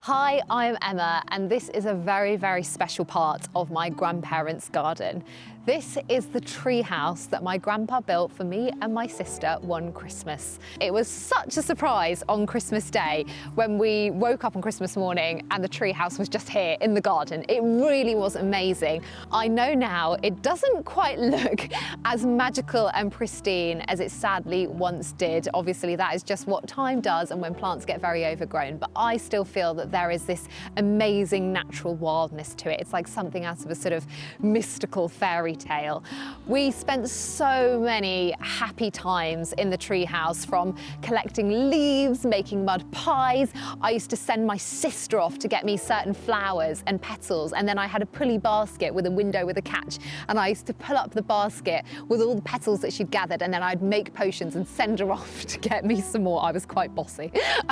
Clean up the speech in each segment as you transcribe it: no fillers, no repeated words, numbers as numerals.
Hi, I'm Emma, and this is a very, very special part of my grandparents' garden. This is the tree house that my grandpa built for me and my sister one Christmas. It was such a surprise on Christmas Day when we woke up on Christmas morning and the tree house was just here in the garden. It really was amazing. I know now it doesn't quite look as magical and pristine as it sadly once did. Obviously, that is just what time does and when plants get very overgrown, but I still feel that there is this amazing natural wildness to it. It's like something out of a sort of mystical fairy tale. We spent so many happy times in the tree house, from collecting leaves, making mud pies. I used to send my sister off to get me certain flowers and petals, and then I had a pulley basket with a window with a catch, and I used to pull up the basket with all the petals that she'd gathered, and then I'd make potions and send her off to get me some more. I was quite bossy.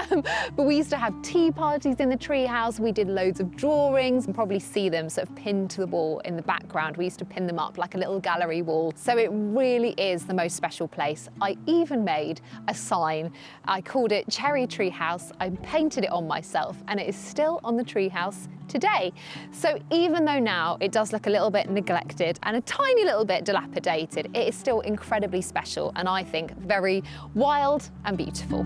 But we used to have tea parties in the tree house. We did loads of drawings, and probably see them sort of pinned to the wall in the background. We used to pin them up like a little gallery wall. So it really is the most special place. I even made a sign. I called it Cherry Tree House. I painted it on myself, and it is still on the tree house today. So even though now it does look a little bit neglected and a tiny little bit dilapidated, it is still incredibly special, and I think very wild and beautiful.